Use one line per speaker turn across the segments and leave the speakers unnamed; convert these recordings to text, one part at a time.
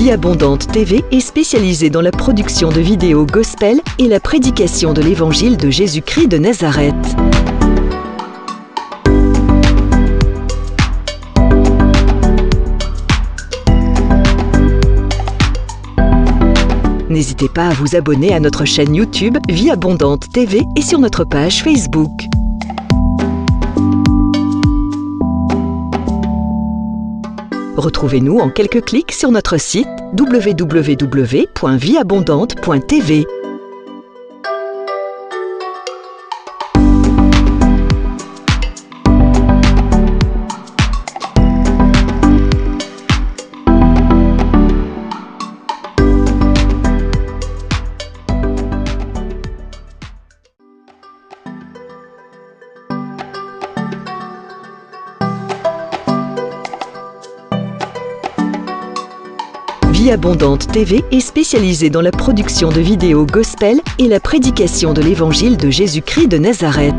Vie Abondante TV est spécialisée dans la production de vidéos gospel et la prédication de l'évangile de Jésus-Christ de Nazareth. N'hésitez pas à vous abonner à notre chaîne YouTube Vie Abondante TV et sur notre page Facebook. Retrouvez-nous en quelques clics sur notre site www.vieabondante.tv. Vie Abondante TV est spécialisée dans la production de vidéos gospel et la prédication de l'évangile de Jésus-Christ de Nazareth.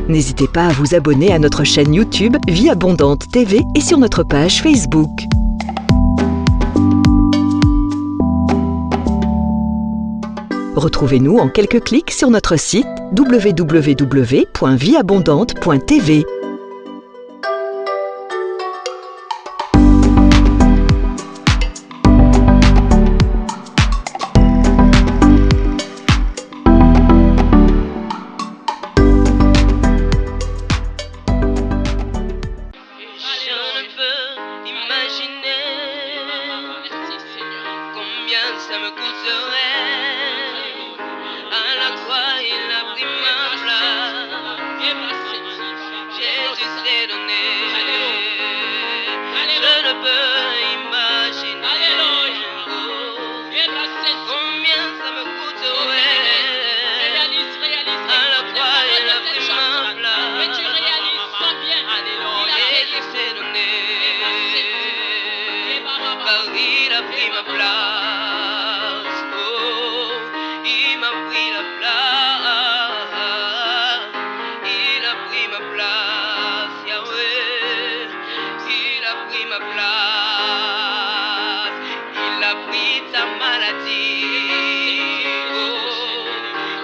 N'hésitez pas à vous abonner à notre chaîne YouTube Vie Abondante TV et sur notre page Facebook. Retrouvez-nous en quelques clics sur notre site www.vieabondante.tv.
Ça me coûterait à la croix, il a pris ma place. Jésus s'est donné. Je ne peux imaginer combien ça me coûterait. À la croix, il a pris ma place. Jésus s'est donné. Car il a pris ma place.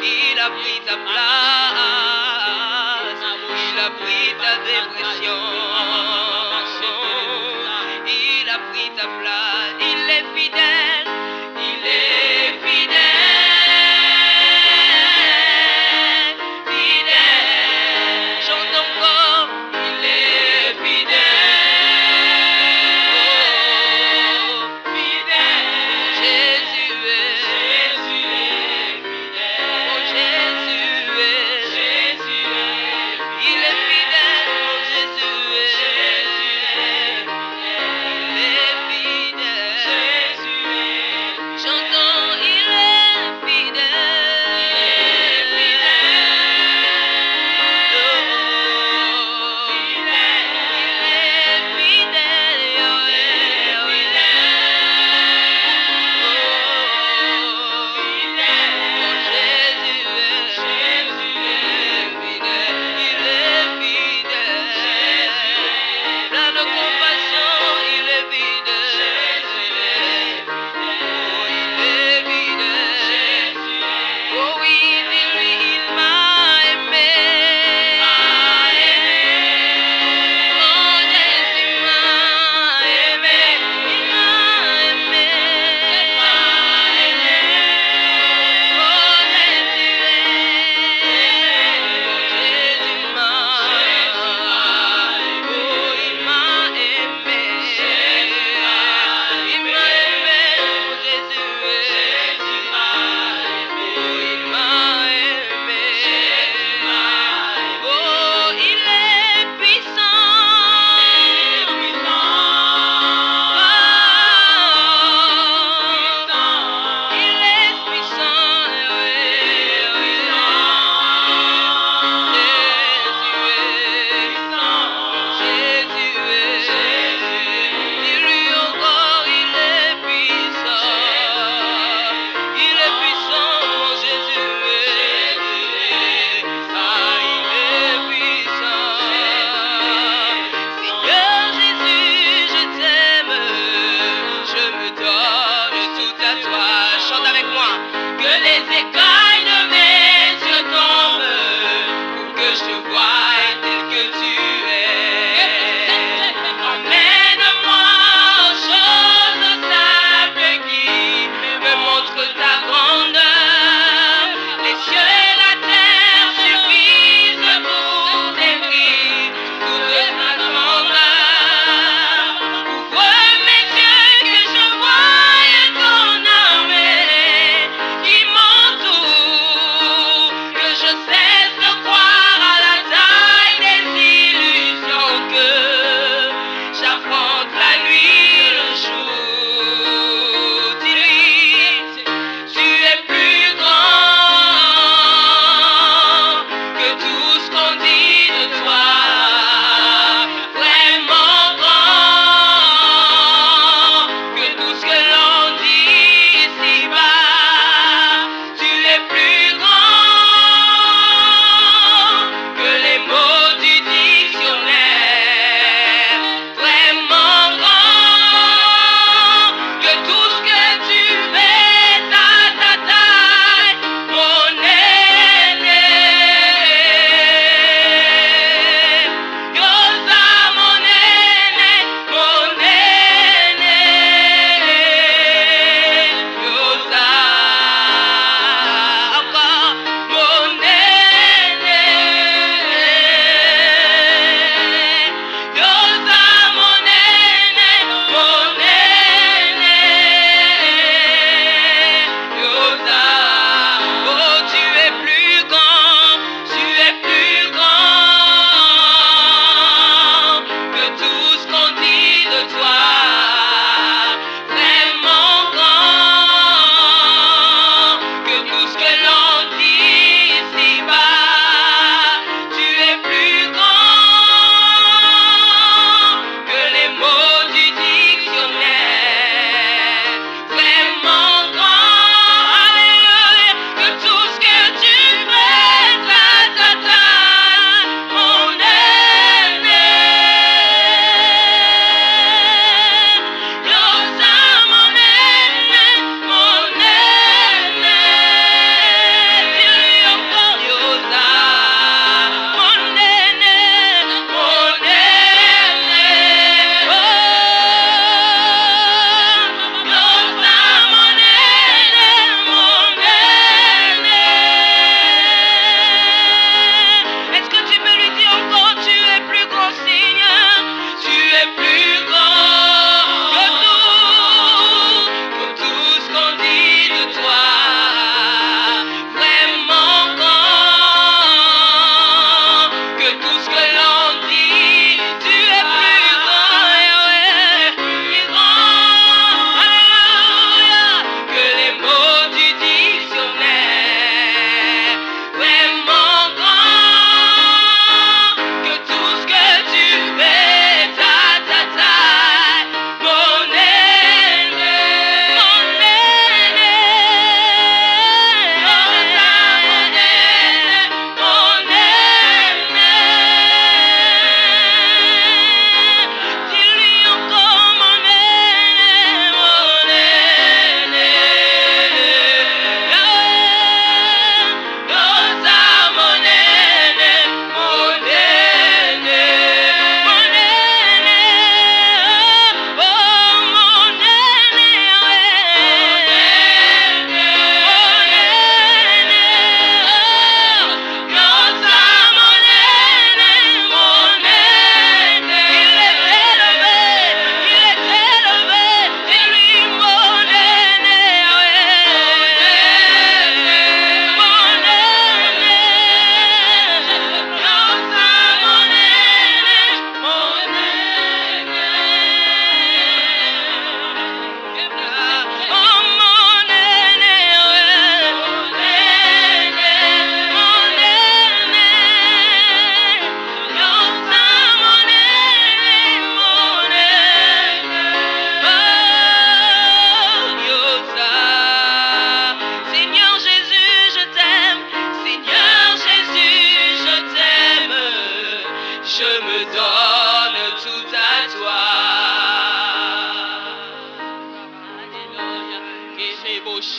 Il a pris ta place, il a pris ta dépression, il a pris ta place, il est fidèle, il est fidèle, fidèle, chante encore, il est fidèle, fidèle, Jésus est fidèle.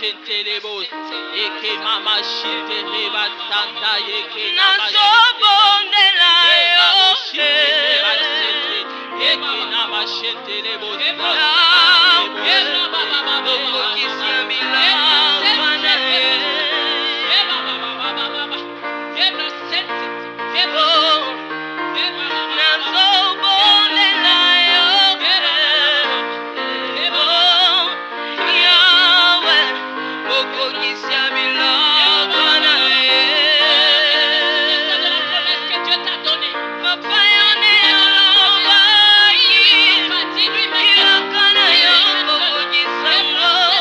shentelebos. Eke mama shenteleba santa eke mama
nazobondela yo
eke nama shentelebos.
okokisa bilamba na ye nazobondela yo yawe okokisa bilamba na ye papa yone alobaki ilaka na yo okokisa ngo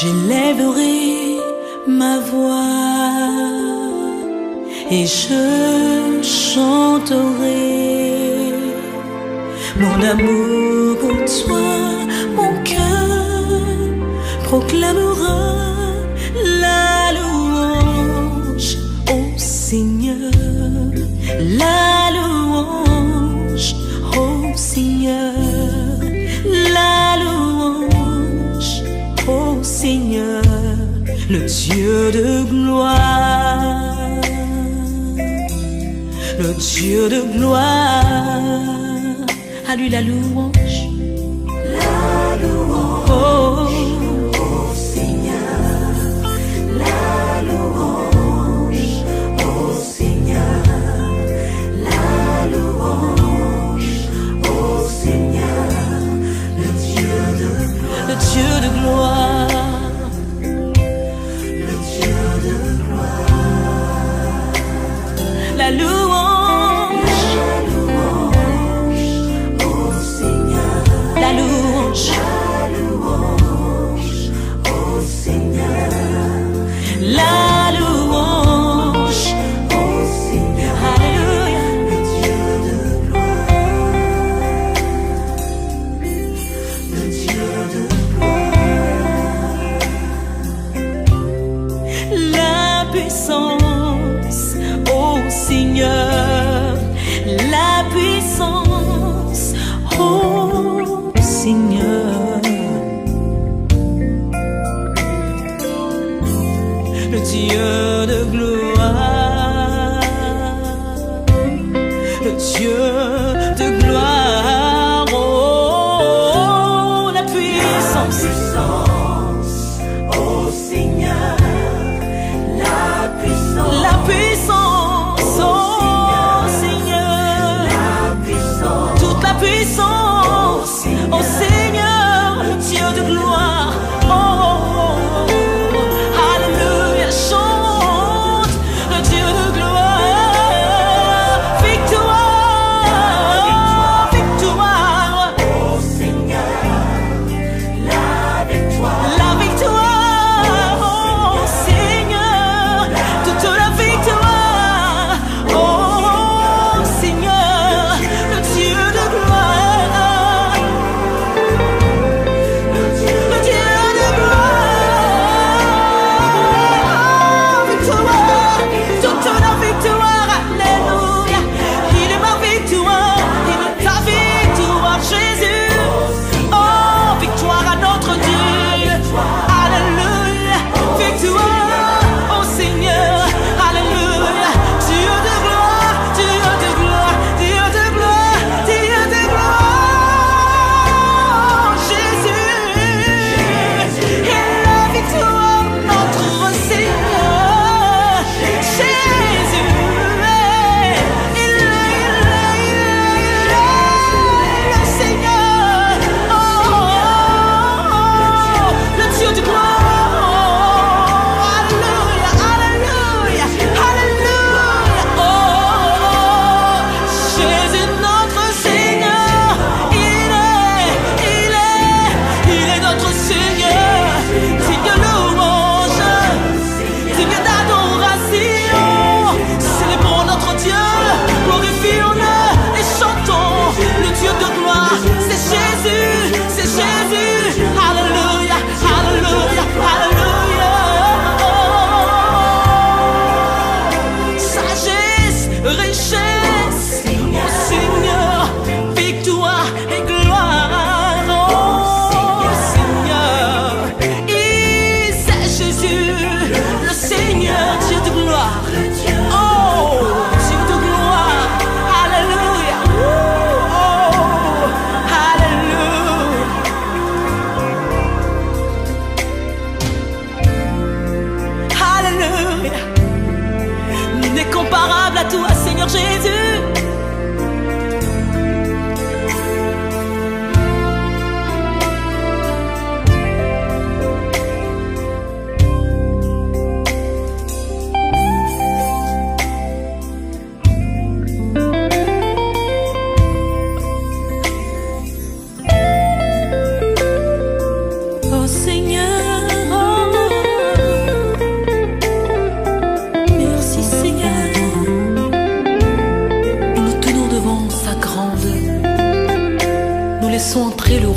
J'élèverai ma voix et je chanterai mon amour pour toi. Mon cœur proclamera la louange au Seigneur, la louange au Seigneur, la louange au Seigneur, le Dieu de gloire, le Dieu de gloire. À lui la louange, oh,
au Seigneur, la louange au Seigneur, la louange au Seigneur, le Dieu de gloire,
le Dieu de gloire,
le Dieu de gloire,
la louange,
la louange au Seigneur,
la louange
au Seigneur,
alléluia,
le Dieu de gloire, le Dieu de gloire,
la puissance au Seigneur, la puissance au Seigneur, le Dieu de gloire, le Dieu de gloire, oh, la puissance
au Seigneur, la puissance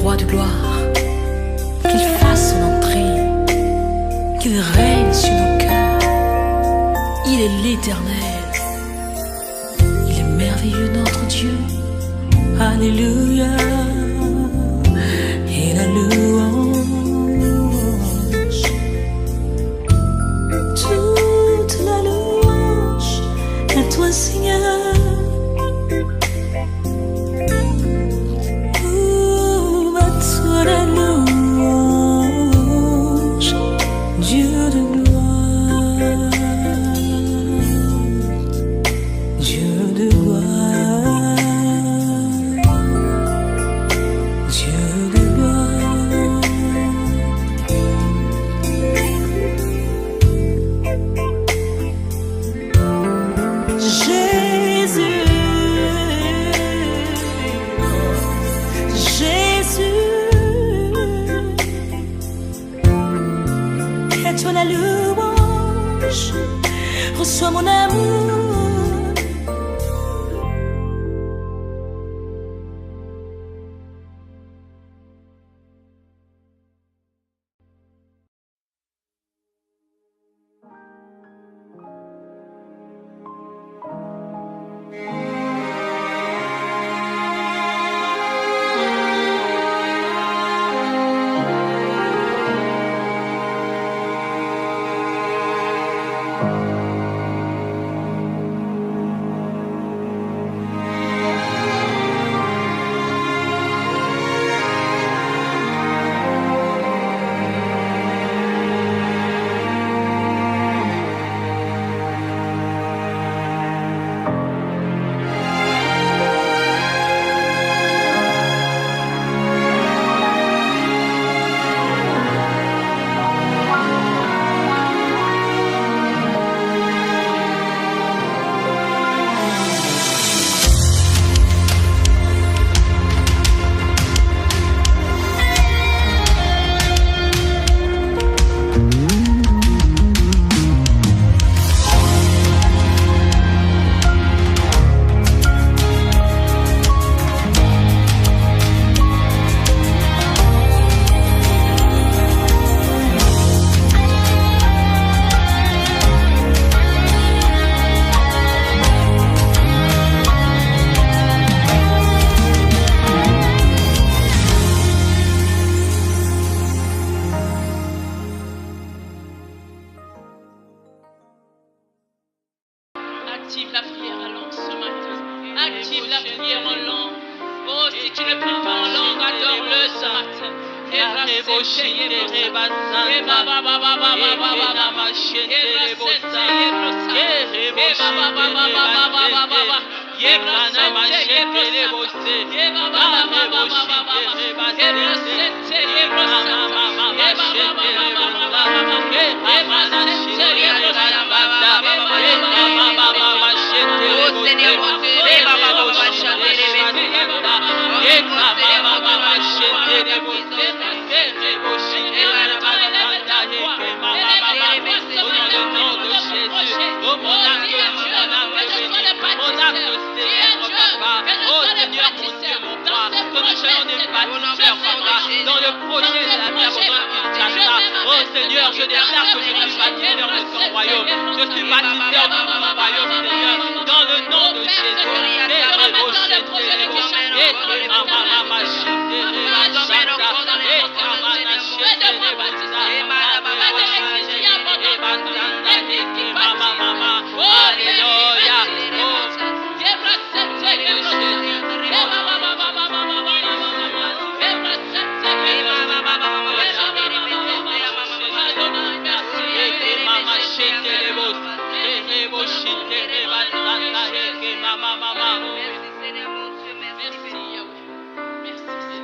roi de gloire, qu'il fasse son entrée, qu'il règne sur nos cœurs. Il est l'Éternel, il est merveilleux notre Dieu. Alléluia, et la louange, toute la louange à toi Seigneur. La louange, Dieu de gloire, Dieu de gloire, Dieu de gloire. Jésus, Jésus, à toi la louange, reçois mon amour.
Active la prière en langue ce matin. Active la prière en langue. Oh, si tu ne pries pas en langue, adore-le ce matin. Dans le projet de la vie abondante, oh Seigneur, je déclare que je suis bâtisseur de ton royaume. Je suis bâtisseur de ton royaume, Seigneur, dans le nom de Jésus. Merci.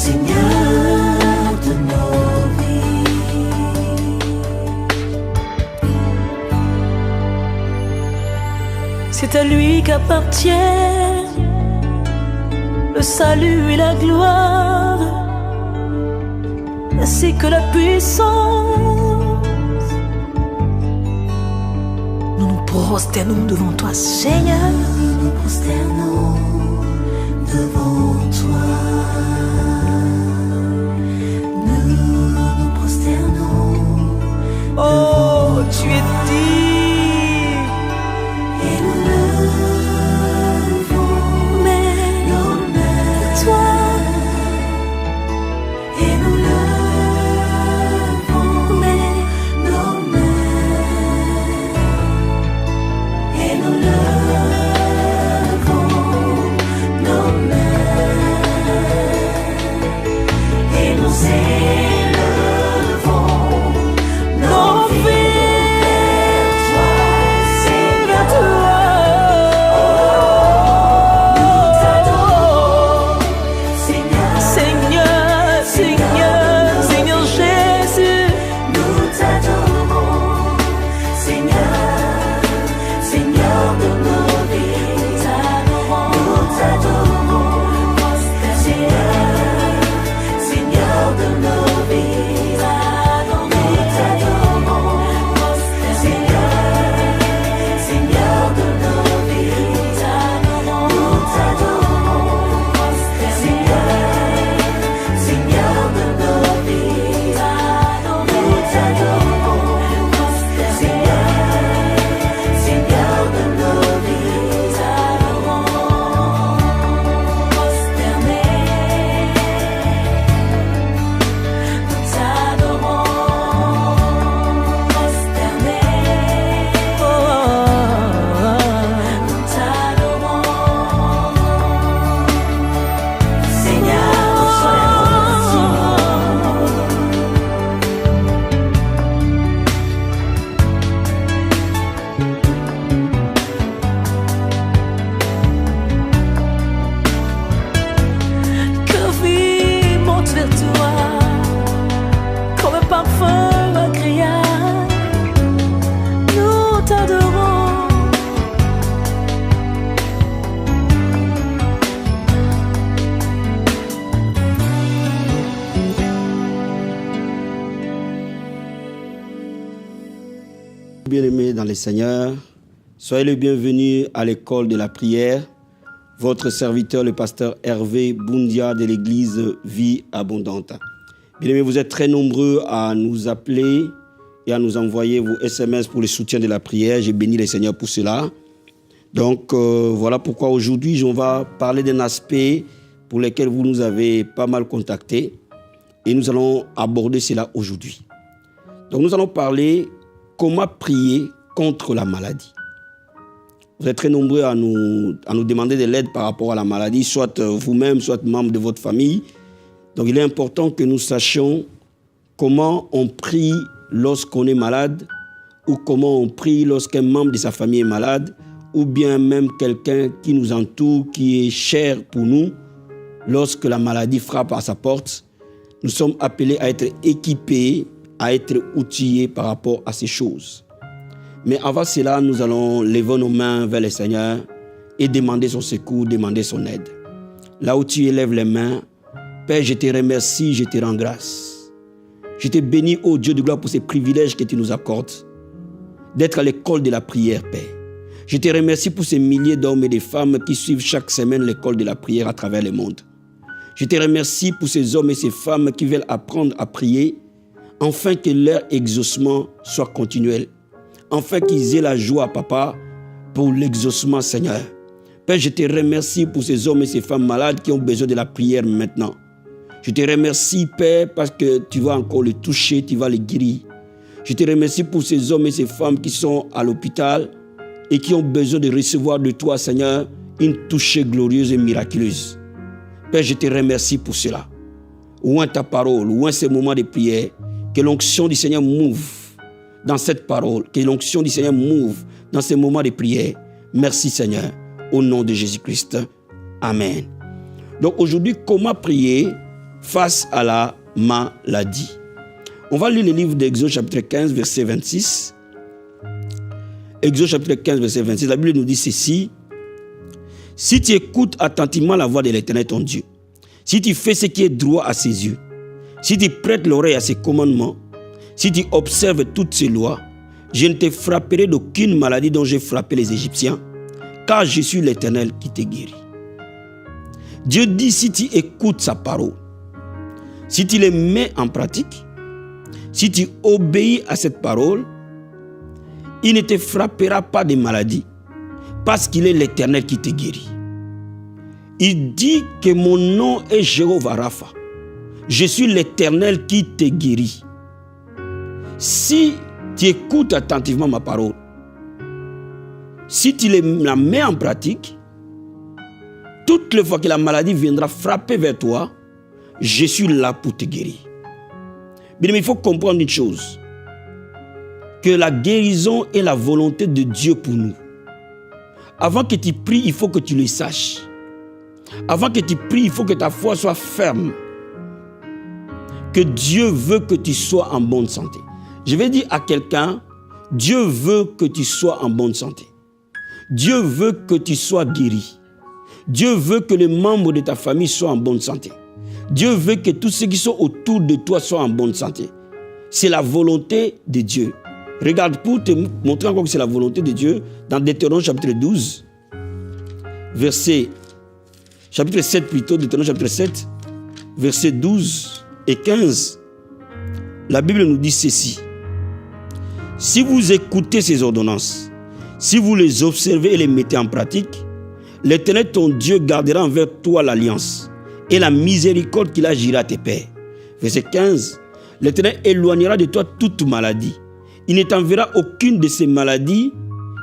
Seigneur de nos vies.
C'est à lui qu'appartient le salut et la gloire, ainsi que la puissance. Nous nous prosternons devant toi, Seigneur.
Nous nous prosternons devant toi. Nous nous prosternons.
Oh, tu es digne.
Et nous levons nos mains,
Toi,
et nous levons nos mains, et nous levons nos mains, et nous élevons nos vies vers toi, Seigneur. Nous t'adorons, Seigneur.
Seigneur, Seigneur, Seigneur Jésus.
Nous t'adorons, Seigneur, Seigneur de nos vies. Nous t'adorons, Seigneur, Seigneur de nos vies. Nous t'adorons, Seigneur, Seigneur de nos vies. Nous t'adorons, Seigneur, Seigneur de nos vies. Nous t'adorons, Seigneur, Seigneur de nos vies. Nous t'adorons, prosternés. Nous t'adorons, Seigneur, sois
Que vie monte vers toi comme un parfum agréable. Nous t'adorons.
Bien-aimés dans le Seigneur, soyez le bienvenu à l'école de la prière. Votre serviteur, le pasteur Hervé Boundia de l'église Vie Abondante. Bien-aimés, vous êtes très nombreux à nous appeler et à nous envoyer vos SMS pour le soutien de la prière. J'ai béni le Seigneur pour cela. Donc, voilà pourquoi aujourd'hui, on va parler d'un aspect pour lequel vous nous avez pas mal contactés. Et nous allons aborder cela aujourd'hui. Donc, nous allons parler comment prier contre la maladie. Vous êtes très nombreux à nous demander de l'aide par rapport à la maladie, soit vous-même, soit membre de votre famille. Donc, il est important que nous sachions comment on prie lorsqu'on est malade, ou comment on prie lorsqu'un membre de sa famille est malade, ou bien même quelqu'un qui nous entoure, qui est cher pour nous, lorsque la maladie frappe à sa porte. Nous sommes appelés à être équipés, à être outillés par rapport à ces choses. Mais avant cela, nous allons lever nos mains vers le Seigneur et demander son secours, demander son aide. Là où tu élèves les mains, Père, je te remercie, je te rends grâce. Je te bénis, ô Dieu de gloire, pour ces privilèges que tu nous accordes, d'être à l'école de la prière, Père. Je te remercie pour ces milliers d'hommes et de femmes qui suivent chaque semaine l'école de la prière à travers le monde. Je te remercie pour ces hommes et ces femmes qui veulent apprendre à prier, afin que leur exaucement soit continuel. Afin qu'ils aient la joie, Papa, pour l'exaucement, Seigneur. Père, je te remercie pour ces hommes et ces femmes malades qui ont besoin de la prière maintenant. Je te remercie, Père, parce que tu vas encore les toucher, tu vas les guérir. Je te remercie pour ces hommes et ces femmes qui sont à l'hôpital et qui ont besoin de recevoir de toi, Seigneur, une touchée glorieuse et miraculeuse. Père, je te remercie pour cela. Ouvre ta parole, ouvre ces moments de prière, que l'onction du Seigneur move dans cette parole, que l'onction du Seigneur move dans ces moments de prière. Merci Seigneur, au nom de Jésus-Christ. Amen. Donc aujourd'hui, comment prier face à la maladie. On va lire le livre d'Exode chapitre 15, verset 26. Exode chapitre 15, verset 26. La Bible nous dit ceci. Si tu écoutes attentivement la voix de l'Éternel ton Dieu, si tu fais ce qui est droit à ses yeux, si tu prêtes l'oreille à ses commandements, si tu observes toutes ses lois, je ne te frapperai d'aucune maladie dont j'ai frappé les Égyptiens, car je suis l'Éternel qui te guérit. Dieu dit, si tu écoutes sa parole, si tu les mets en pratique, si tu obéis à cette parole, il ne te frappera pas de maladie, parce qu'il est l'Éternel qui te guérit. Il dit que mon nom est Jéhovah Rapha. Je suis l'Éternel qui te guérit. Si tu écoutes attentivement ma parole, si tu la mets en pratique, toutes les fois que la maladie viendra frapper vers toi, je suis là pour te guérir. Bien, mais il faut comprendre une chose, que la guérison est la volonté de Dieu pour nous. Avant que tu pries, il faut que tu le saches. Avant que tu pries, il faut que ta foi soit ferme. Que Dieu veut que tu sois en bonne santé. Je vais dire à quelqu'un, Dieu veut que tu sois en bonne santé. Dieu veut que tu sois guéri. Dieu veut que les membres de ta famille soient en bonne santé. Dieu veut que tous ceux qui sont autour de toi soient en bonne santé. C'est la volonté de Dieu. Regarde, pour te montrer encore que c'est la volonté de Dieu, dans Deutéronome chapitre 12, chapitre 7 plutôt, Deutéronome chapitre 7, versets 12 et 15, la Bible nous dit ceci. Si vous écoutez ces ordonnances, si vous les observez et les mettez en pratique, l'Éternel ton Dieu gardera envers toi l'alliance et la miséricorde qu'il agira à tes pères. Verset 15, l'Éternel éloignera de toi toute maladie. Il ne t'enverra aucune de ces maladies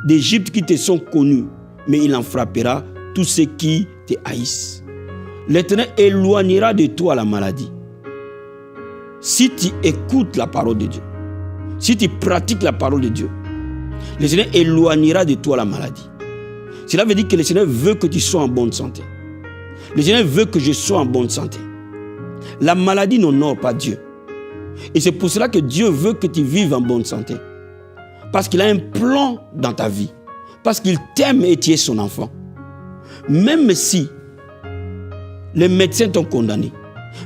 d'Égypte qui te sont connues, mais il en frappera tous ceux qui te haïssent. L'Éternel éloignera de toi la maladie. Si tu écoutes la parole de Dieu, si tu pratiques la parole de Dieu, le Seigneur éloignera de toi la maladie. Cela veut dire que le Seigneur veut que tu sois en bonne santé. Le Seigneur veut que je sois en bonne santé. La maladie n'honore pas Dieu. Et c'est pour cela que Dieu veut que tu vives en bonne santé. Parce qu'il a un plan dans ta vie. Parce qu'il t'aime et tu es son enfant. Même si les médecins t'ont condamné,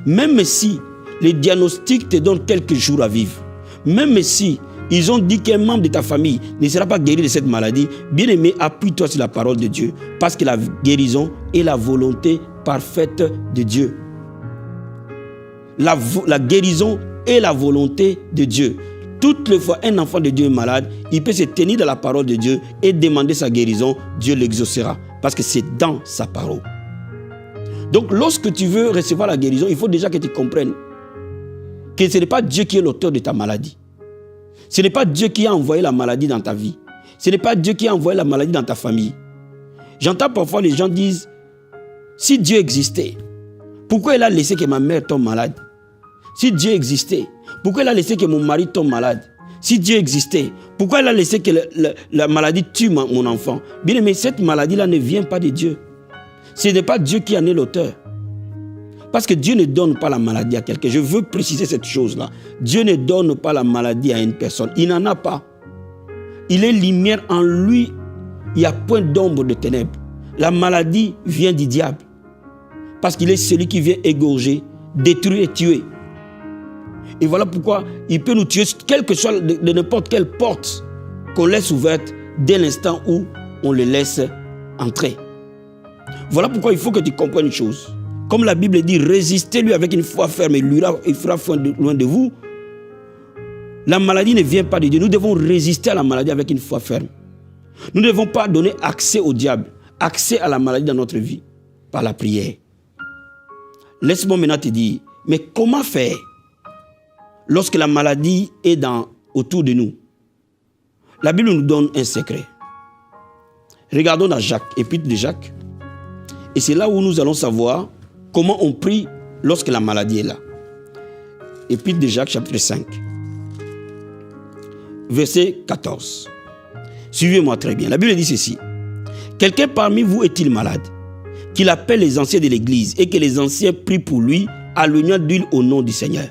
même si les diagnostics te donnent quelques jours à vivre, même si ils ont dit qu'un membre de ta famille ne sera pas guéri de cette maladie, bien aimé, appuie-toi sur la parole de Dieu, parce que la guérison est la volonté parfaite de Dieu. La guérison est la volonté de Dieu. Toutes les fois un enfant de Dieu est malade, il peut se tenir dans la parole de Dieu et demander sa guérison, Dieu l'exaucera, parce que c'est dans sa parole. Donc lorsque tu veux recevoir la guérison, il faut déjà que tu comprennes que ce n'est pas Dieu qui est l'auteur de ta maladie. Ce n'est pas Dieu qui a envoyé la maladie dans ta vie. Ce n'est pas Dieu qui a envoyé la maladie dans ta famille. J'entends parfois les gens disent, si Dieu existait, pourquoi il a laissé que ma mère tombe malade? Si Dieu existait, pourquoi il a laissé que mon mari tombe malade? Si Dieu existait, pourquoi il a laissé que la maladie tue mon enfant? Bien aimé, cette maladie-là ne vient pas de Dieu. Ce n'est pas Dieu qui en est l'auteur. Parce que Dieu ne donne pas la maladie à quelqu'un. Je veux préciser cette chose-là. Dieu ne donne pas la maladie à une personne. Il n'en a pas. Il est lumière en lui. Il n'y a point d'ombre de ténèbres. La maladie vient du diable. Parce qu'il est celui qui vient égorger, détruire et tuer. Et voilà pourquoi il peut nous tuer, quelle que soit de n'importe quelle porte qu'on laisse ouverte dès l'instant où on le laisse entrer. Voilà pourquoi il faut que tu comprennes une chose. Comme la Bible dit, résistez-lui avec une foi ferme et il fera foi loin de vous. La maladie ne vient pas de Dieu. Nous devons résister à la maladie avec une foi ferme. Nous ne devons pas donner accès au diable, accès à la maladie dans notre vie, par la prière. Laisse-moi maintenant te dire, mais comment faire lorsque la maladie est autour de nous? La Bible nous donne un secret. Regardons dans Jacques, épître de Jacques. Et c'est là où nous allons savoir comment on prie lorsque la maladie est là. Épître de Jacques, chapitre 5. Verset 14. Suivez-moi très bien. La Bible dit ceci. Quelqu'un parmi vous est-il malade? Qu'il appelle les anciens de l'église et que les anciens prient pour lui à l'oignon d'huile au nom du Seigneur.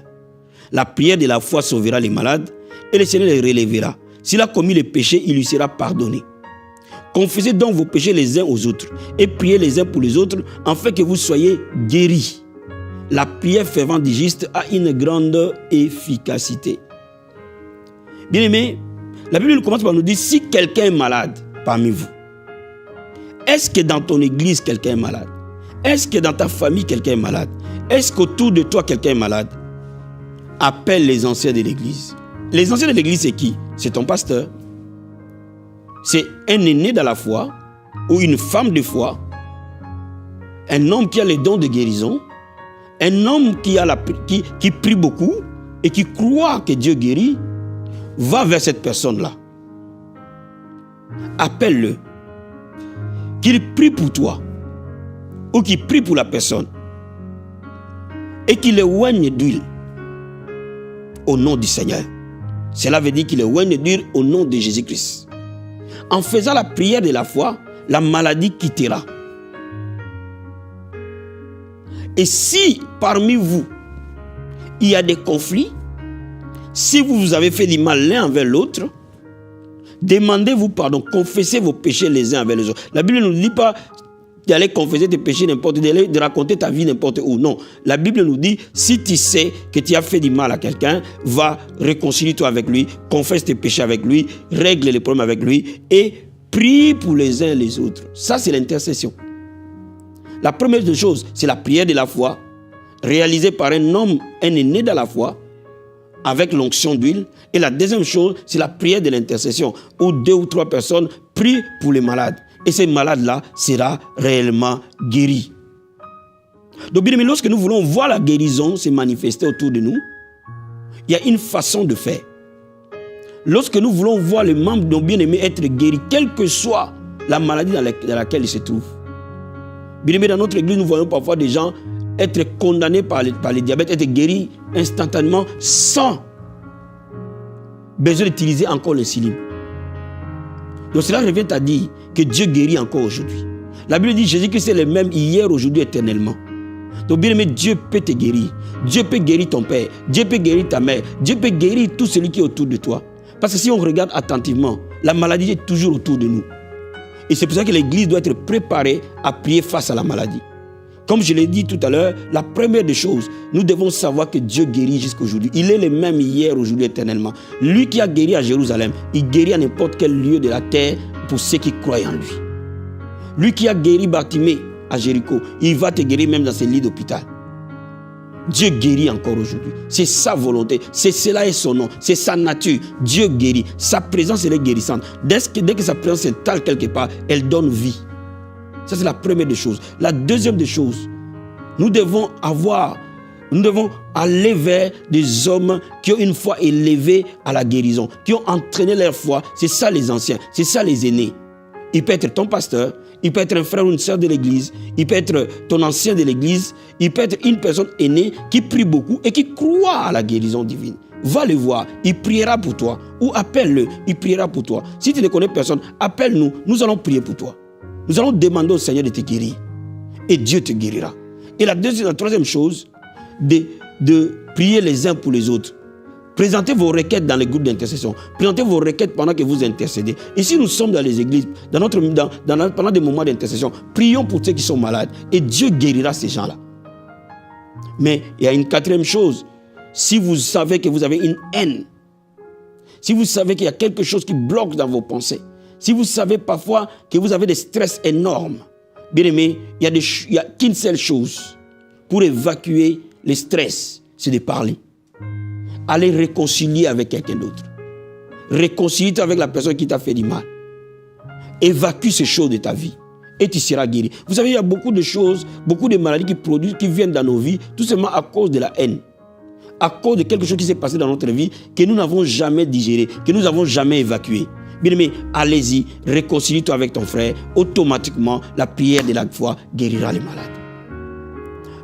La prière de la foi sauvera les malades et le Seigneur les relèvera. S'il a commis le péché, il lui sera pardonné. Confessez donc vos péchés les uns aux autres et priez les uns pour les autres afin que vous soyez guéris. La prière fervente du juste a une grande efficacité. Bien-aimés, la Bible commence par nous dire si quelqu'un est malade parmi vous, est-ce que dans ton église quelqu'un est malade? Est-ce que dans ta famille quelqu'un est malade? Est-ce qu'autour de toi quelqu'un est malade? Appelle les anciens de l'église. Les anciens de l'église, c'est qui? C'est ton pasteur. C'est un aîné dans la foi ou une femme de foi, un homme qui a les dons de guérison, un homme qui prie beaucoup et qui croit que Dieu guérit. Va vers cette personne-là. Appelle-le. Qu'il prie pour toi ou qu'il prie pour la personne et qu'il éloigne d'huile au nom du Seigneur. Cela veut dire qu'il éloigne d'huile au nom de Jésus-Christ. En faisant la prière de la foi, la maladie quittera. Et si parmi vous, il y a des conflits, si vous avez fait du mal l'un envers l'autre, demandez-vous pardon, confessez vos péchés les uns envers les autres. La Bible ne nous dit pas d'aller confesser tes péchés n'importe où, de raconter ta vie n'importe où. Non, la Bible nous dit, si tu sais que tu as fait du mal à quelqu'un, va, réconcilie-toi avec lui, confesse tes péchés avec lui, règle les problèmes avec lui et prie pour les uns et les autres. Ça, c'est l'intercession. La première des choses, c'est la prière de la foi, réalisée par un homme, un aîné dans la foi, avec l'onction d'huile. Et la deuxième chose, c'est la prière de l'intercession, où 2 ou 3 personnes prient pour les malades. Et ces malades-là seront réellement guéris. Donc, bien aimé, lorsque nous voulons voir la guérison se manifester autour de nous, il y a une façon de faire. Lorsque nous voulons voir les membres de nos bien-aimés être guéris, quelle que soit la maladie dans laquelle ils se trouvent. Bien aimé, dans notre église, nous voyons parfois des gens être condamnés par le diabète, être guéris instantanément sans besoin d'utiliser encore l'insuline. Donc cela revient à dire que Dieu guérit encore aujourd'hui. La Bible dit Jésus-Christ est le même hier, aujourd'hui, éternellement. Donc bien aimé, Dieu peut te guérir. Dieu peut guérir ton père. Dieu peut guérir ta mère. Dieu peut guérir tout celui qui est autour de toi. Parce que si on regarde attentivement, la maladie est toujours autour de nous. Et c'est pour ça que l'église doit être préparée à prier face à la maladie. Comme je l'ai dit tout à l'heure, la première des choses, nous devons savoir que Dieu guérit jusqu'aujourd'hui. Il est le même hier, aujourd'hui, éternellement. Lui qui a guéri à Jérusalem, il guérit à n'importe quel lieu de la terre pour ceux qui croient en lui. Lui qui a guéri Bartimée à Jéricho, il va te guérir même dans ses lits d'hôpital. Dieu guérit encore aujourd'hui. C'est sa volonté. Cela est son nom. C'est sa nature. Dieu guérit. Sa présence, elle est guérissante. Dès que sa présence s'installe quelque part, elle donne vie. Ça, c'est la première des choses. La deuxième des choses, nous devons aller vers des hommes qui ont une foi élevée à la guérison, qui ont entraîné leur foi. C'est ça les anciens, c'est ça les aînés. Il peut être ton pasteur, il peut être un frère ou une sœur de l'église, il peut être ton ancien de l'église, il peut être une personne aînée qui prie beaucoup et qui croit à la guérison divine. Va le voir, il priera pour toi. Ou appelle-le, il priera pour toi. Si tu ne connais personne, appelle-nous, nous allons prier pour toi. Nous allons demander au Seigneur de te guérir. Et Dieu te guérira. Et la troisième chose, de prier les uns pour les autres. Présentez vos requêtes dans les groupes d'intercession. Présentez vos requêtes pendant que vous intercédez. Et si nous sommes dans les églises, pendant des moments d'intercession, prions pour ceux qui sont malades. Et Dieu guérira ces gens-là. Mais il y a une quatrième chose. Si vous savez que vous avez une haine, si vous savez qu'il y a quelque chose qui bloque dans vos pensées, si vous savez parfois que vous avez des stress énormes, bien aimé, il n'y a qu'une seule chose pour évacuer les stress, c'est de parler. Allez réconcilier avec quelqu'un d'autre. Réconcilie-toi avec la personne qui t'a fait du mal. Évacue ces choses de ta vie et tu seras guéri. Vous savez, il y a beaucoup de choses, beaucoup de maladies qui viennent dans nos vies, tout simplement à cause de la haine. À cause de quelque chose qui s'est passé dans notre vie que nous n'avons jamais digéré, que nous n'avons jamais évacué. Bien-aimé, allez-y, réconcilie-toi avec ton frère. Automatiquement, la prière de la foi guérira les malades.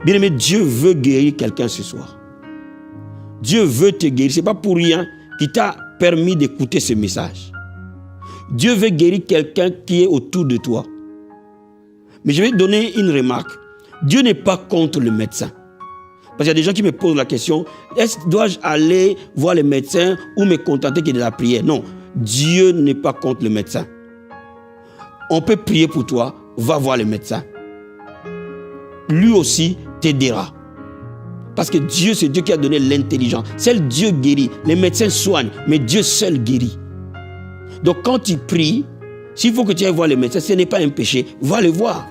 Bien-aimé, Dieu veut guérir quelqu'un ce soir. Dieu veut te guérir. Ce n'est pas pour rien qu'il t'a permis d'écouter ce message. Dieu veut guérir quelqu'un qui est autour de toi. Mais je vais te donner une remarque. Dieu n'est pas contre le médecin. Parce qu'il y a des gens qui me posent la question, dois-je aller voir les médecins ou me contenter que de la prière? Non, Dieu n'est pas contre le médecin. On peut prier pour toi, va voir le médecin. Lui aussi t'aidera. Parce que Dieu, c'est Dieu qui a donné l'intelligence. Seul Dieu guérit. Les médecins soignent, mais Dieu seul guérit. Donc quand tu pries, s'il faut que tu ailles voir le médecin, ce n'est pas un péché, va le voir.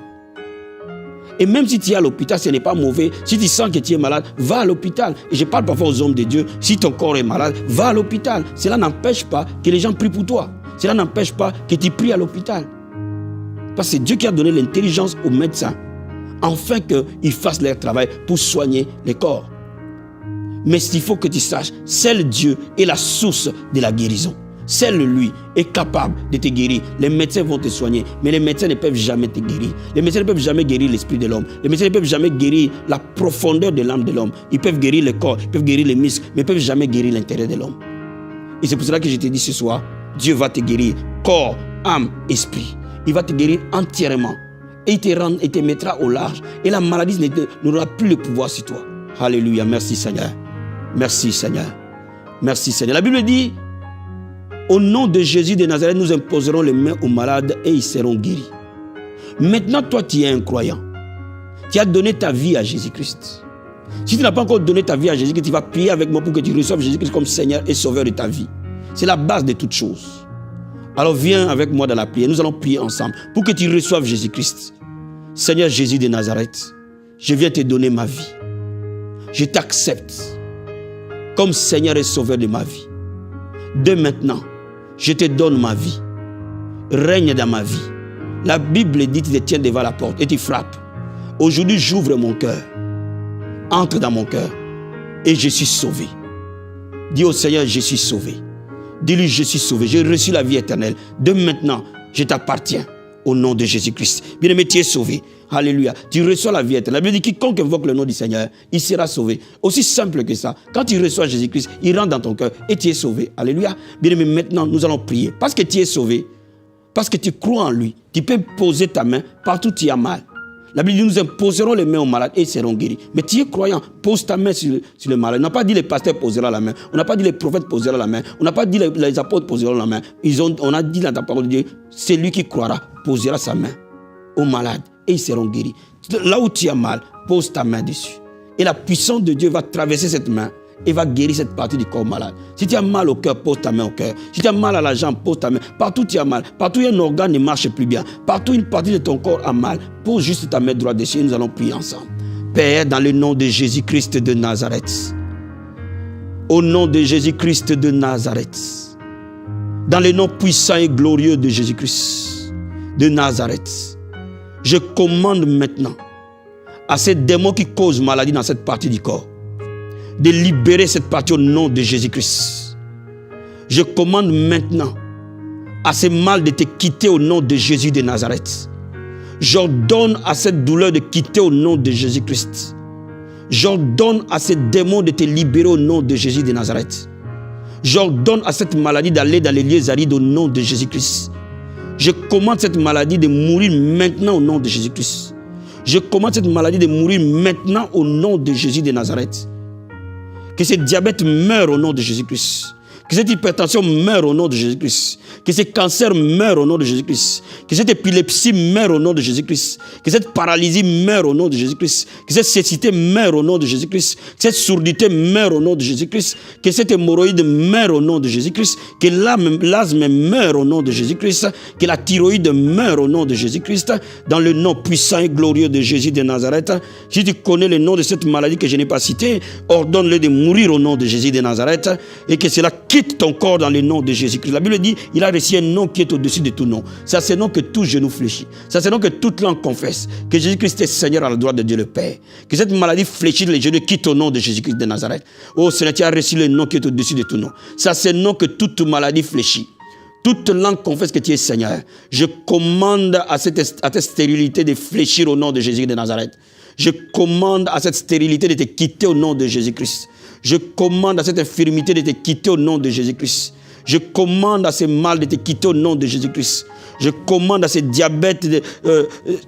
Et même si tu es à l'hôpital, ce n'est pas mauvais. Si tu sens que tu es malade, va à l'hôpital. Et je parle parfois aux hommes de Dieu, si ton corps est malade, va à l'hôpital. Cela n'empêche pas que les gens prient pour toi. Cela n'empêche pas que tu pries à l'hôpital. Parce que c'est Dieu qui a donné l'intelligence aux médecins, afin qu'ils fassent leur travail pour soigner les corps. Mais il faut que tu saches, seul Dieu est la source de la guérison. Seul lui est capable de te guérir. Les médecins vont te soigner, mais les médecins ne peuvent jamais te guérir. Les médecins ne peuvent jamais guérir l'esprit de l'homme. Les médecins ne peuvent jamais guérir la profondeur de l'âme de l'homme. Ils peuvent guérir le corps, ils peuvent guérir les muscles, mais ils ne peuvent jamais guérir l'intérieur de l'homme. Et c'est pour cela que je te dis ce soir, Dieu va te guérir corps, âme, esprit. Il va te guérir entièrement. Et il te mettra au large. Et la maladie n'aura plus le pouvoir sur toi. Alléluia. Merci Seigneur. Merci Seigneur. Merci Seigneur. La Bible dit, au nom de Jésus de Nazareth, nous imposerons les mains aux malades et ils seront guéris. Maintenant, toi, tu es un croyant. Tu as donné ta vie à Jésus-Christ. Si tu n'as pas encore donné ta vie à Jésus-Christ, tu vas prier avec moi pour que tu reçoives Jésus-Christ comme Seigneur et Sauveur de ta vie. C'est la base de toutes choses. Alors viens avec moi dans la prière. Nous allons prier ensemble pour que tu reçoives Jésus-Christ. Seigneur Jésus de Nazareth, je viens te donner ma vie. Je t'accepte comme Seigneur et Sauveur de ma vie. Dès maintenant, je te donne ma vie. Règne dans ma vie. La Bible dit, tu te tiens devant la porte et tu frappes. Aujourd'hui, j'ouvre mon cœur. Entre dans mon cœur et je suis sauvé. Dis au Seigneur, je suis sauvé. Dis-lui, je suis sauvé. J'ai reçu la vie éternelle. De maintenant, je t'appartiens au nom de Jésus-Christ. Bien-aimé, tu es sauvé. Alléluia. Tu reçois la vie éternelle. La Bible dit, quiconque invoque le nom du Seigneur, il sera sauvé. Aussi simple que ça. Quand tu reçois Jésus-Christ, il rentre dans ton cœur et tu es sauvé. Alléluia. Bien-aimé, maintenant, nous allons prier. Parce que tu es sauvé, parce que tu crois en lui, tu peux poser ta main partout où tu as mal. La Bible dit, nous imposerons les mains aux malades et ils seront guéris. Mais tu es croyant, pose ta main sur le malade. On n'a pas dit les pasteurs poseront la main. On n'a pas dit les prophètes poseront la main. On n'a pas dit les apôtres poseront la main. On a dit dans ta parole de Dieu, c'est lui qui croira, posera sa main aux malades et ils seront guéris. Là où tu as mal, pose ta main dessus. Et la puissance de Dieu va traverser cette main et va guérir cette partie du corps malade. Si tu as mal au cœur, pose ta main au cœur. Si tu as mal à la jambe, pose ta main. Partout où tu as mal, partout où un organe ne marche plus bien, partout où une partie de ton corps a mal, pose juste ta main droite dessus et nous allons prier ensemble. Père, dans le nom de Jésus-Christ de Nazareth, au nom de Jésus-Christ de Nazareth, dans le nom puissant et glorieux de Jésus-Christ de Nazareth, je commande maintenant à ces démons qui causent maladie dans cette partie du corps de libérer cette partie au nom de Jésus-Christ. Je commande maintenant à ces mal de te quitter au nom de Jésus de Nazareth. J'ordonne à cette douleur de quitter au nom de Jésus-Christ. J'ordonne à ces démons de te libérer au nom de Jésus de Nazareth. J'ordonne à cette maladie d'aller dans les lieux arides au nom de Jésus-Christ. Je commande cette maladie de mourir maintenant au nom de Jésus-Christ. Je commande cette maladie de mourir maintenant au nom de Jésus de Nazareth. Que ce diabète meure au nom de Jésus-Christ. Que cette hypertension meure au nom de Jésus-Christ. Que ce cancer meure au nom de Jésus-Christ. Que cette épilepsie meure au nom de Jésus-Christ. Que cette paralysie meure au nom de Jésus-Christ. Que cette cécité meure au nom de Jésus-Christ. Que cette surdité meure au nom de Jésus-Christ. Que cette hémorroïde meure au nom de Jésus-Christ. Que l'asthme meure au nom de Jésus-Christ. Que la thyroïde meure au nom de Jésus-Christ. Dans le nom puissant et glorieux de Jésus de Nazareth. Si tu connais le nom de cette maladie que je n'ai pas citée, ordonne-le de mourir au nom de Jésus de Nazareth. Et que cela quitte ton corps dans le nom de Jésus-Christ. La Bible dit, il a reçu un nom qui est au-dessus de tout nom. C'est à ce nom que tout genou fléchit. C'est à ce nom que toute langue confesse que Jésus-Christ est Seigneur à la droite de Dieu le Père. Que cette maladie fléchit les genoux quitte au nom de Jésus-Christ de Nazareth. Oh Seigneur, tu as reçu le nom qui est au-dessus de tout nom. C'est à ce nom que toute maladie fléchit. Toute langue confesse que tu es Seigneur. Je commande à cette stérilité de fléchir au nom de Jésus de Nazareth. Je commande à cette stérilité de te quitter au nom de Jésus-Christ. Je commande à cette infirmité de te quitter au nom de Jésus-Christ. Je commande à ces mal de te quitter au nom de Jésus-Christ. Je commande à ces diabètes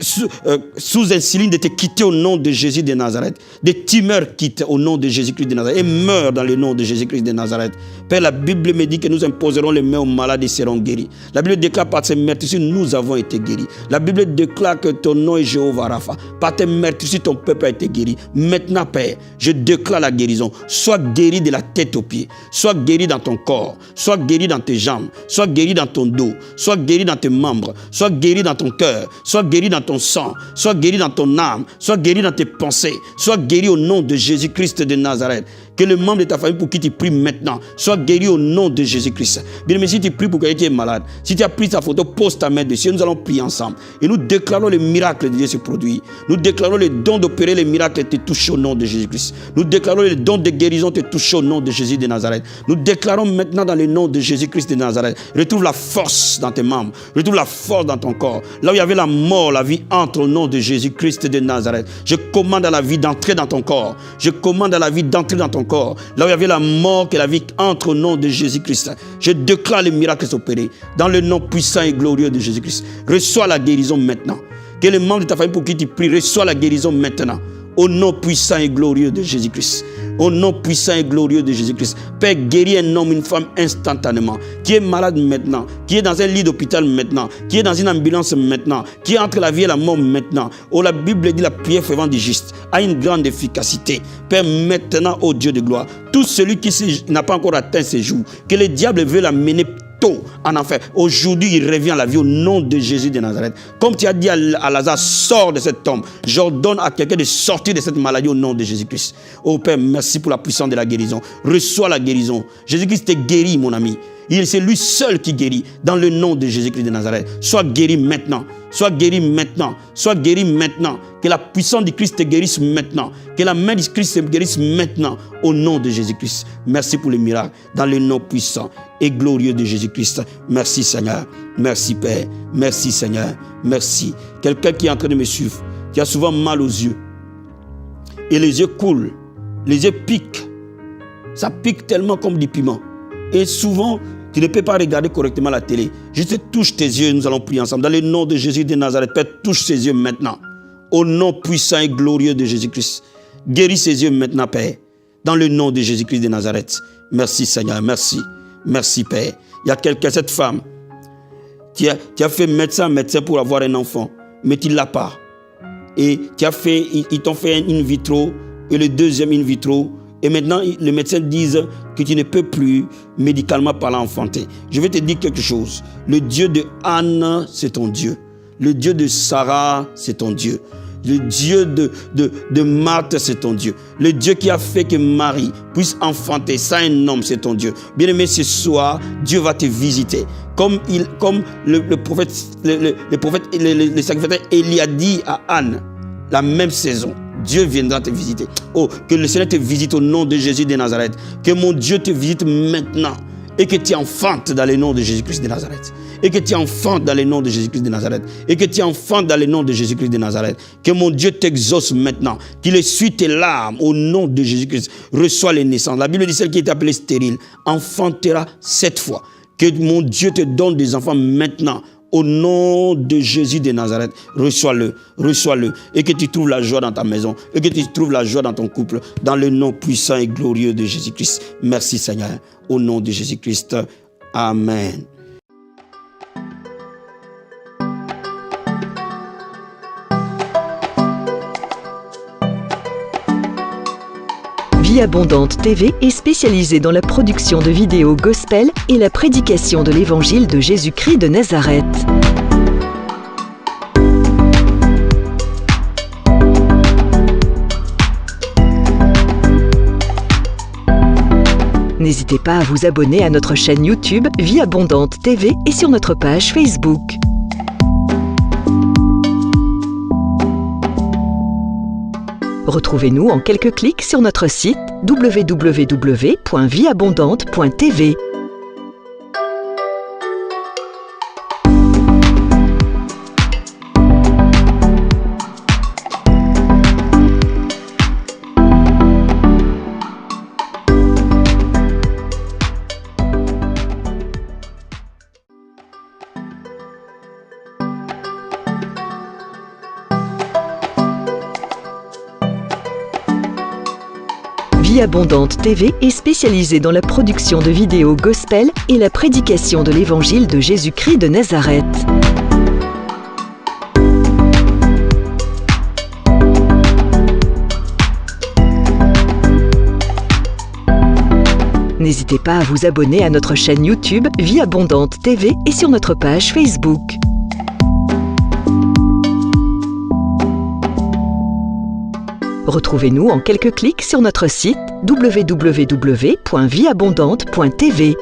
sous insuline de te quitter au nom de Jésus de Nazareth. Des tumeurs quittent au nom de Jésus-Christ de Nazareth et meurent dans le nom de Jésus-Christ de Nazareth. Père, la Bible me dit que nous imposerons les mains aux malades et seront guéris. La Bible déclare par ces meurtrissures, nous avons été guéris. La Bible déclare que ton nom est Jéhovah Rapha. Par tes meurtrissures, ton peuple a été guéri. Maintenant, Père, je déclare la guérison. Sois guéri de la tête aux pieds. Sois guéri dans ton corps. Sois guéri dans tes jambes. Sois guéri dans ton dos. Sois guéri dans tes membres. Sois guéri dans ton cœur. Sois guéri dans ton sang. Sois guéri dans ton âme. Sois guéri dans tes pensées. Sois guéri au nom de Jésus-Christ de Nazareth. Que le membre de ta famille pour qui tu pries maintenant soit guéri au nom de Jésus-Christ. Bien aimé, si tu pries pour quelqu'un qui est malade, si tu as pris ta photo, pose ta main dessus. Nous allons prier ensemble. Et nous déclarons le miracle de Dieu se produire. Nous déclarons le don d'opérer les miracles te toucher au nom de Jésus-Christ. Nous déclarons le don de guérison te toucher au nom de Jésus de Nazareth. Nous déclarons maintenant dans le nom de Jésus-Christ de Nazareth. Retrouve la force dans tes membres. Retrouve la force dans ton corps. Là où il y avait la mort, la vie entre au nom de Jésus-Christ de Nazareth. Je commande à la vie d'entrer dans ton corps. Je commande à la vie d'entrer dans ton corps. Là où il y avait la mort, que la vie entre au nom de Jésus-Christ. Je déclare les miracles s'opérer dans le nom puissant et glorieux de Jésus-Christ. Reçois la guérison maintenant. Que les membres de ta famille pour qui tu pries reçois la guérison maintenant. Au nom puissant et glorieux de Jésus-Christ. Au nom puissant et glorieux de Jésus-Christ. Père, guéris un homme, une femme instantanément. Qui est malade maintenant. Qui est dans un lit d'hôpital maintenant. Qui est dans une ambulance maintenant. Qui est entre la vie et la mort maintenant. Oh, la Bible dit la prière fervente du juste a une grande efficacité. Père, maintenant, ô Dieu de gloire, tout celui qui n'a pas encore atteint ses jours, que le diable veut l'amener en enfer. Aujourd'hui, il revient à la vie au nom de Jésus de Nazareth. Comme tu as dit à Lazare, sors de cette tombe. J'ordonne à quelqu'un de sortir de cette maladie au nom de Jésus-Christ. Oh Père, merci pour la puissance de la guérison. Reçois la guérison. Jésus-Christ te guérit, mon ami. C'est lui seul qui guérit dans le nom de Jésus-Christ de Nazareth. Sois guéri maintenant. Sois guéri maintenant. Sois guéri maintenant. Que la puissance du Christ te guérisse maintenant. Que la main du Christ te guérisse maintenant au nom de Jésus-Christ. Merci pour les miracles dans le nom puissant et glorieux de Jésus-Christ. Merci Seigneur. Merci Père. Merci Seigneur. Merci. Quelqu'un qui est en train de me suivre, qui a souvent mal aux yeux. Et les yeux coulent. Les yeux piquent. Ça pique tellement comme du piment. Et souvent, tu ne peux pas regarder correctement la télé. Juste touche tes yeux et nous allons prier ensemble. Dans le nom de Jésus de Nazareth, Père, touche ses yeux maintenant. Au nom puissant et glorieux de Jésus-Christ. Guéris ses yeux maintenant, Père. Dans le nom de Jésus-Christ de Nazareth. Merci Seigneur, merci. Merci Père. Il y a quelqu'un, cette femme, qui a fait médecin pour avoir un enfant, mais tu ne l'as pas. Et ils t'ont fait un in vitro, et le deuxième in vitro, et maintenant, les médecins disent que tu ne peux plus, médicalement parlant, enfanter. Je vais te dire quelque chose. Le Dieu de Anne, c'est ton Dieu. Le Dieu de Sarah, c'est ton Dieu. Le Dieu de Marthe, c'est ton Dieu. Le Dieu qui a fait que Marie puisse enfanter sans un homme, c'est ton Dieu. Bien-aimé, ce soir, Dieu va te visiter. Comme le prophète, le sacrificateur Élie a dit à Anne, la même saison. Dieu viendra te visiter. Oh, que le Seigneur te visite au nom de Jésus de Nazareth. Que mon Dieu te visite maintenant. Et que tu enfantes dans le nom de Jésus-Christ de Nazareth. Et que tu enfantes dans le nom de Jésus-Christ de Nazareth. Et que tu enfantes dans le nom de Jésus-Christ de Nazareth. Que mon Dieu t'exauce maintenant. Qu'il essuie tes larmes au nom de Jésus-Christ. Reçois les naissances. La Bible dit celle qui est appelée stérile enfantera 7 fois. Que mon Dieu te donne des enfants maintenant. Au nom de Jésus de Nazareth, reçois-le, reçois-le. Et que tu trouves la joie dans ta maison. Et que tu trouves la joie dans ton couple. Dans le nom puissant et glorieux de Jésus-Christ. Merci Seigneur. Au nom de Jésus-Christ. Amen.
Vie Abondante TV est spécialisée dans la production de vidéos gospel et la prédication de l'évangile de Jésus-Christ de Nazareth. N'hésitez pas à vous abonner à notre chaîne YouTube Vie Abondante TV et sur notre page Facebook. Retrouvez-nous en quelques clics sur notre site www.vieabondante.tv. Vie Abondante TV est spécialisée dans la production de vidéos gospel et la prédication de l'évangile de Jésus-Christ de Nazareth. N'hésitez pas à vous abonner à notre chaîne YouTube Vie Abondante TV et sur notre page Facebook. Retrouvez-nous en quelques clics sur notre site www.vieabondante.tv.